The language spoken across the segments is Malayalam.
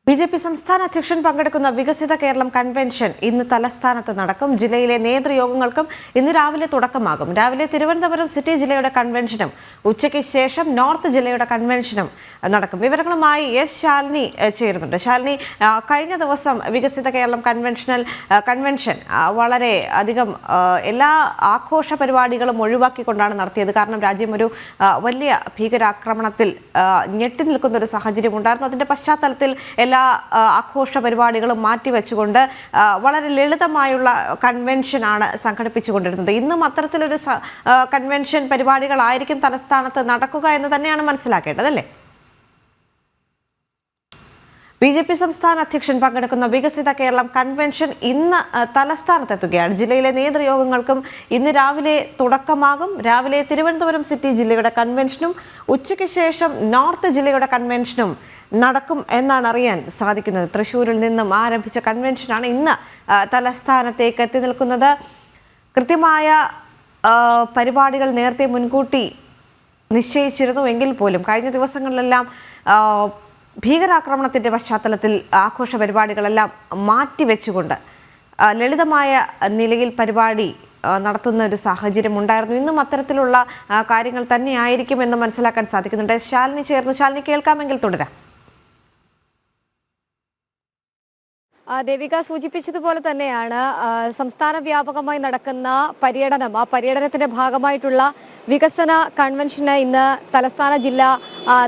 ബി.ജെ.പി. സംസ്ഥാന അധ്യക്ഷൻ പങ്കെടുക്കുന്ന വികസിത കേരളം കൺവെൻഷൻ ഇന്ന് തലസ്ഥാനത്ത് നടക്കും. ജില്ലയിലെ നേതൃയോഗങ്ങൾക്കും ഇന്ന് രാവിലെ തുടക്കമാകും. രാവിലെ തിരുവനന്തപുരം സിറ്റി ജില്ലയുടെ കൺവെൻഷനും ഉച്ചയ്ക്ക് ശേഷം നോർത്ത് ജില്ലയുടെ കൺവെൻഷനും നടക്കും. വിവരങ്ങളുമായി എസ് ശാലിനി ചേരുന്നുണ്ട്. ശാലിനി, കഴിഞ്ഞ ദിവസം വികസിത കേരളം കൺവെൻഷൻ വളരെ അധികം എല്ലാ ആഘോഷ പരിപാടികളും ഒഴിവാക്കിക്കൊണ്ടാണ് നടത്തിയത്. കാരണം രാജ്യം ഒരു വലിയ ഭീകരാക്രമണത്തിൽ ഞെട്ടി നിൽക്കുന്ന ഒരു സാഹചര്യം ഉണ്ടായിരുന്നു. അതിന്റെ പശ്ചാത്തലത്തിൽ എല്ലാ ആഘോഷ പരിപാടികളും മാറ്റിവെച്ചുകൊണ്ട് വളരെ ലളിതമായുള്ള കൺവെൻഷനാണ് സംഘടിപ്പിച്ചുകൊണ്ടിരുന്നത്. ഇന്നും അത്തരത്തിലൊരു കൺവെൻഷൻ പരിപാടികളായിരിക്കും തലസ്ഥാനത്ത് നടക്കുക എന്ന് തന്നെയാണ് മനസ്സിലാക്കേണ്ടത്, അല്ലേ? ബി.ജെ.പി. സംസ്ഥാന അധ്യക്ഷൻ പങ്കെടുക്കുന്ന വികസിത കേരളം കൺവെൻഷൻ ഇന്ന് തലസ്ഥാനത്തെത്തുകയാണ്. ജില്ലയിലെ നേതൃയോഗങ്ങൾക്കും ഇന്ന് രാവിലെ തുടക്കമാകും. രാവിലെ തിരുവനന്തപുരം സിറ്റി ജില്ലയുടെ കൺവെൻഷനും ഉച്ചയ്ക്ക് ശേഷം നോർത്ത് ജില്ലയുടെ കൺവെൻഷനും നടക്കും എന്നാണ് അറിയാൻ സാധിക്കുന്നത്. തൃശ്ശൂരിൽ നിന്നും ആരംഭിച്ച കൺവെൻഷനാണ് ഇന്ന് തലസ്ഥാനത്തേക്ക് എത്തി നിൽക്കുന്നത്. കൃത്യമായ പരിപാടികൾ നേരത്തെ മുൻകൂട്ടി നിശ്ചയിച്ചിരുന്നു എങ്കിൽ പോലും കഴിഞ്ഞ ദിവസങ്ങളിലെല്ലാം ഭീകരാക്രമണത്തിൻ്റെ പശ്ചാത്തലത്തിൽ ആഘോഷ പരിപാടികളെല്ലാം മാറ്റിവെച്ചുകൊണ്ട് ലളിതമായ നിലയിൽ പരിപാടി നടത്തുന്ന ഒരു സാഹചര്യം ഉണ്ടായിരുന്നു. ഇന്നും അത്തരത്തിലുള്ള കാര്യങ്ങൾ തന്നെയായിരിക്കുമെന്ന് മനസ്സിലാക്കാൻ സാധിക്കുന്നുണ്ട്. ശാലിനി ചേർന്നു. ശാലിനി, കേൾക്കാമെങ്കിൽ തുടരാം. ദേവിക സൂചിപ്പിച്ചതുപോലെ തന്നെയാണ് സംസ്ഥാന വ്യാപകമായി നടക്കുന്ന പര്യടനം. ആ പര്യടനത്തിന്റെ ഭാഗമായിട്ടുള്ള വികസന കൺവെൻഷന് ഇന്ന് തലസ്ഥാന ജില്ല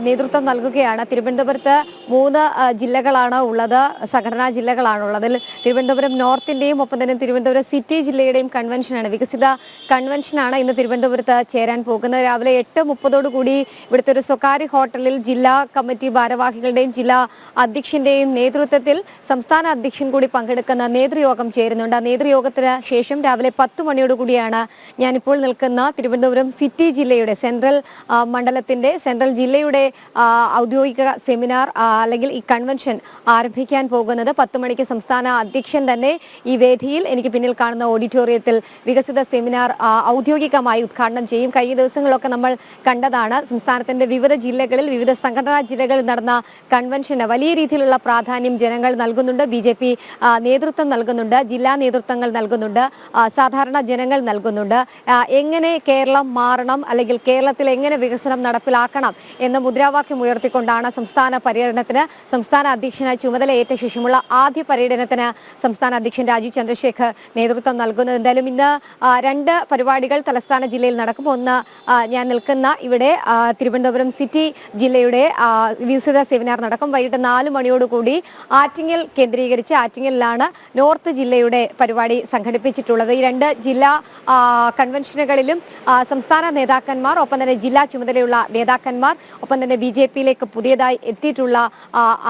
നേതൃത്വം നൽകുകയാണ്. തിരുവനന്തപുരത്ത് 3 ജില്ലകളാണ് ഉള്ളത്, സംഘടനാ ജില്ലകളാണ് ഉള്ളതിൽ തിരുവനന്തപുരം നോർത്തിന്റെയും ഒപ്പം തന്നെ തിരുവനന്തപുരം സിറ്റി ജില്ലയുടെയും കൺവെൻഷനാണ്, വികസിത കൺവെൻഷനാണ് ഇന്ന് തിരുവനന്തപുരത്ത് ചേരാൻ പോകുന്നത്. രാവിലെ 8:30 ഇവിടുത്തെ ഒരു സ്വകാര്യ ഹോട്ടലിൽ ജില്ലാ കമ്മിറ്റി ഭാരവാഹികളുടെയും ജില്ലാ അധ്യക്ഷന്റെയും നേതൃത്വത്തിൽ സംസ്ഥാന അധ്യക്ഷൻ കൂടി പങ്കെടുക്കുന്ന നേതൃയോഗം ചേരുന്നുണ്ട്. ആ നേതൃയോഗത്തിന് ശേഷം രാവിലെ 10 ഞാനിപ്പോൾ നിൽക്കുന്ന തിരുവനന്തപുരം സിറ്റി ജില്ലയുടെ സെൻട്രൽ സെൻട്രൽ ജില്ലയുടെ ഔദ്യോഗിക സെമിനാർ അല്ലെങ്കിൽ ഈ കൺവെൻഷൻ ആരംഭിക്കാൻ പോകുന്നത് 10 മണിക്ക് സംസ്ഥാന അധ്യക്ഷൻ തന്നെ ഈ വേദിയിൽ എനിക്ക് പിന്നിൽ കാണുന്ന ഓഡിറ്റോറിയത്തിൽ വികസിത സെമിനാർ ഔദ്യോഗികമായി ഉദ്ഘാടനം ചെയ്യും. കഴിഞ്ഞ ദിവസങ്ങളിലൊക്കെ നമ്മൾ കണ്ടതാണ് സംസ്ഥാനത്തിന്റെ വിവിധ ജില്ലകളിൽ വിവിധ സംഘടനാ ജില്ലകളിൽ നടന്ന കൺവെൻഷന് വലിയ രീതിയിലുള്ള പ്രാധാന്യം ജനങ്ങൾ നൽകുന്നുണ്ട്. ബി.ജെ.പി. നേതൃത്വം നൽകുന്നുണ്ട്, ജില്ലാ നേതൃത്വങ്ങൾ നൽകുന്നുണ്ട്, സാധാരണ ജനങ്ങൾ നൽകുന്നുണ്ട്. എങ്ങനെ കേരളം മാറണം അല്ലെങ്കിൽ കേരളത്തിൽ എങ്ങനെ വികസനം നടപ്പിലാക്കണം എന്ന മുദ്രാവാക്യം ഉയർത്തിക്കൊണ്ടാണ് സംസ്ഥാന പര്യടനത്തിന് സംസ്ഥാന അധ്യക്ഷനായി ചുമതലയേറ്റ ശേഷമുള്ള ആദ്യ പര്യടനത്തിന് സംസ്ഥാന അധ്യക്ഷൻ രാജീവ് ചന്ദ്രശേഖർ നേതൃത്വം നൽകുന്നത്. എന്തായാലും ഇന്ന് 2 പരിപാടികൾ തലസ്ഥാന ജില്ലയിൽ നടക്കും. ഒന്ന്, ഞാൻ നിൽക്കുന്ന ഇവിടെ തിരുവനന്തപുരം സിറ്റി ജില്ലയുടെ വികസിത സെമിനാർ നടക്കും. വൈകിട്ട് 4 മണിയോടുകൂടി ആറ്റിങ്ങൽ കേന്ദ്രീകരിച്ച് ആറ്റിങ്ങലിലാണ് നോർത്ത് ജില്ലയുടെ പരിപാടി സംഘടിപ്പിച്ചിട്ടുള്ളത്. ഈ 2 ജില്ലാ കൺവെൻഷനുകളിലും സംസ്ഥാന നേതാക്കന്മാർ, ഒപ്പം തന്നെ ജില്ലാ ചുമതലയുള്ള നേതാക്കന്മാർ, ഒപ്പം തന്നെ ബി.ജെ.പിയിലേക്ക് പുതിയതായി എത്തിയിട്ടുള്ള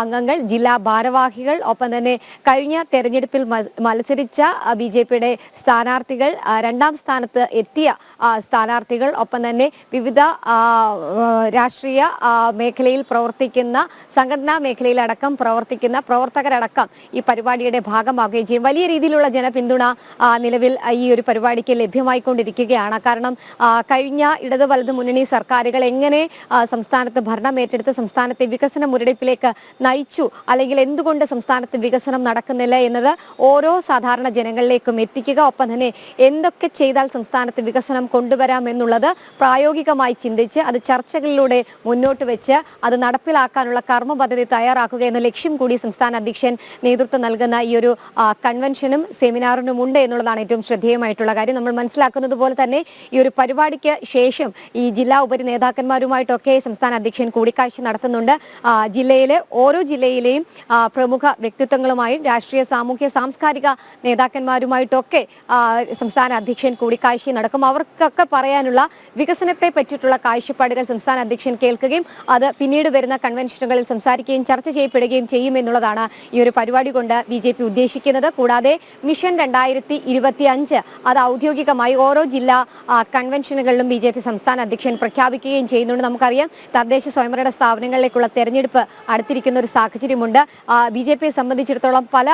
അംഗങ്ങൾ, ജില്ലാ ഭാരവാഹികൾ, ഒപ്പം തന്നെ കഴിഞ്ഞ തെരഞ്ഞെടുപ്പിൽ മത്സരിച്ച ബി.ജെ.പിയുടെ സ്ഥാനാർത്ഥികൾ, 2ാം സ്ഥാനത്ത് എത്തിയ സ്ഥാനാർത്ഥികൾ, ഒപ്പം തന്നെ വിവിധ രാഷ്ട്രീയ മേഖലയിൽ പ്രവർത്തിക്കുന്ന സംഘടനാ മേഖലയിലടക്കം പ്രവർത്തിക്കുന്ന പ്രവർത്തകരടക്കം ഈ പരിപാടിയുടെ ഭാഗമാകുകയും ചെയ്യും. വലിയ രീതിയിലുള്ള ജനപിന്തുണ നിലവിൽ ഈ ഒരു പരിപാടിക്ക് ലഭ്യമായിക്കൊണ്ടിരിക്കുകയാണ്. കാരണം കഴിഞ്ഞ ഇടത് വലത് മുന്നണി സർക്കാരുകൾ എങ്ങനെ സംസ്ഥാനത്ത് ഭരണം ഏറ്റെടുത്ത് സംസ്ഥാനത്തെ വികസന മുരടിപ്പിലേക്ക് നയിച്ചു, അല്ലെങ്കിൽ എന്തുകൊണ്ട് സംസ്ഥാനത്ത് വികസനം നടക്കുന്നില്ല എന്നത് ഓരോ സാധാരണ ജനങ്ങളിലേക്കും എത്തിക്കുക, ഒപ്പം തന്നെ എന്തൊക്കെ ചെയ്താൽ സംസ്ഥാനത്ത് വികസനം കൊണ്ടുവരാം എന്നുള്ളത് പ്രായോഗികമായി ചിന്തിച്ച് അത് ചർച്ചകളിലൂടെ മുന്നോട്ട് വെച്ച് അത് നടപ്പിലാക്കാനുള്ള കർമ്മ പദ്ധതി തയ്യാറാക്കുക എന്ന ലക്ഷ്യം കൂടി സംസ്ഥാന അധ്യക്ഷൻ നേതൃത്വം നൽകുന്ന ഈ ഒരു കൺവെൻഷനും സെമിനാറിനും ഉണ്ട് എന്നുള്ളതാണ് ഏറ്റവും ശ്രദ്ധേയമായിട്ടുള്ള കാര്യം. നമ്മൾ മനസ്സിലാക്കുന്നത് പോലെ തന്നെ ഈ ഒരു പരിപാടിക്ക് ശേഷം ഈ ജില്ലാ ഉപരി നേതാക്കന്മാരുമായിട്ടൊക്കെ സംസ്ഥാന അധ്യക്ഷൻ കൂടിക്കാഴ്ച നടത്തുന്നുണ്ട്. ജില്ലയിലെ ഓരോ ജില്ലയിലെയും പ്രമുഖ വ്യക്തിത്വങ്ങളുമായും രാഷ്ട്രീയ സാമൂഹ്യ സാംസ്കാരിക നേതാക്കന്മാരുമായിട്ടൊക്കെ സംസ്ഥാന അധ്യക്ഷൻ കൂടിക്കാഴ്ച നടക്കും. അവർക്കൊക്കെ പറയാനുള്ള വികസനത്തെ പറ്റിയിട്ടുള്ള കാഴ്ചപ്പാടുകൾ സംസ്ഥാന അധ്യക്ഷൻ കേൾക്കുകയും അത് പിന്നീട് വരുന്ന കൺവെൻഷനുകളിൽ സംസാരിക്കുകയും ചർച്ച ചെയ്യപ്പെടുകയും ചെയ്യും എന്നുള്ളതാണ് ഈ ഒരു പരിപാടി കൊണ്ട് ബി.ജെ.പി. ഉദ്ദേശിക്കുന്നത്. കൂടാതെ മിഷൻ 2025 അത് ഔദ്യോഗികമായി ഓരോ ജില്ലാ കൺവെൻഷനുകളിലും ബി.ജെ.പി. സംസ്ഥാന അധ്യക്ഷൻ പ്രഖ്യാപിക്കുകയും ചെയ്യുന്നുണ്ട്. നമുക്കറിയാം തദ്ദേശ സ്വയംഭരണ സ്ഥാപനങ്ങളിലേക്കുള്ള തെരഞ്ഞെടുപ്പ് അടുത്തിരിക്കുന്ന ഒരു സാഹചര്യമുണ്ട്. BJPയെ സംബന്ധിച്ചിടത്തോളം പല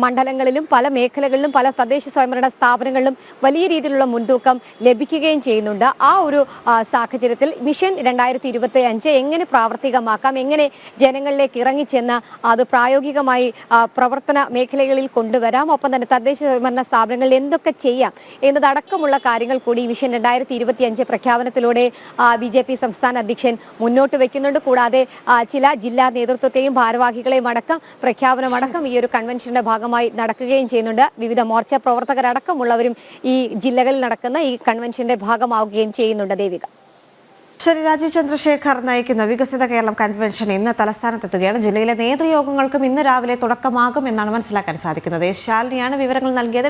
മണ്ഡലങ്ങളിലും പല മേഖലകളിലും പല തദ്ദേശ സ്വയംഭരണ സ്ഥാപനങ്ങളിലും വലിയ രീതിയിലുള്ള മുൻതൂക്കം ലഭിക്കുകയും ചെയ്യുന്നുണ്ട്. ആ ഒരു സാഹചര്യത്തിൽ മിഷൻ 2025 എങ്ങനെ പ്രാവർത്തികമാക്കാം, എങ്ങനെ ജനങ്ങളിലേക്ക് ഇറങ്ങിച്ചെന്ന് അത് പ്രായോഗികമായി പ്രവർത്തന മേഖലകളിൽ കൊണ്ടുവരാം, ഒപ്പം തന്നെ തദ്ദേശ സ്വയംഭരണ സ്ഥാപനങ്ങളിൽ എന്തൊക്കെ ചെയ്യാം എന്നതടക്കമുള്ള കാര്യങ്ങൾ കൂടി മിഷൻ 2025 പ്രഖ്യാപനത്തിലൂടെ BJP സംസ്ഥാന അധ്യക്ഷൻ മുന്നോട്ട് വെക്കുന്നുണ്ട്. കൂടാതെ ചില ജില്ലാ നേതൃത്വത്തെയും ഭാരവാഹികളെയും അടക്കം പ്രഖ്യാപനമടക്കം ഈ ഒരു കൺവെൻഷന്റെ ഭാഗമായി നടക്കുകയും ചെയ്യുന്നുണ്ട്. വിവിധ മോർച്ച പ്രവർത്തകരടക്കമുള്ളവരും ഈ ജില്ലകളിൽ നടക്കുന്ന ഈ കൺവെൻഷന്റെ ഭാഗമാവുകയും ചെയ്യുന്നുണ്ട്. ദേവിക. ശരി, രാജീവ് ചന്ദ്രശേഖർ നയിക്കുന്ന വികസിത കേരളം കൺവെൻഷൻ ഇന്ന് തലസ്ഥാനത്തെത്തുകയാണ്. ജില്ലയിലെ നേതൃയോഗങ്ങൾക്കും ഇന്ന് രാവിലെ തുടക്കമാകും എന്നാണ് മനസ്സിലാക്കാൻ സാധിക്കുന്നത്. ശാലിനിയാണ് വിവരങ്ങൾ നൽകിയത്.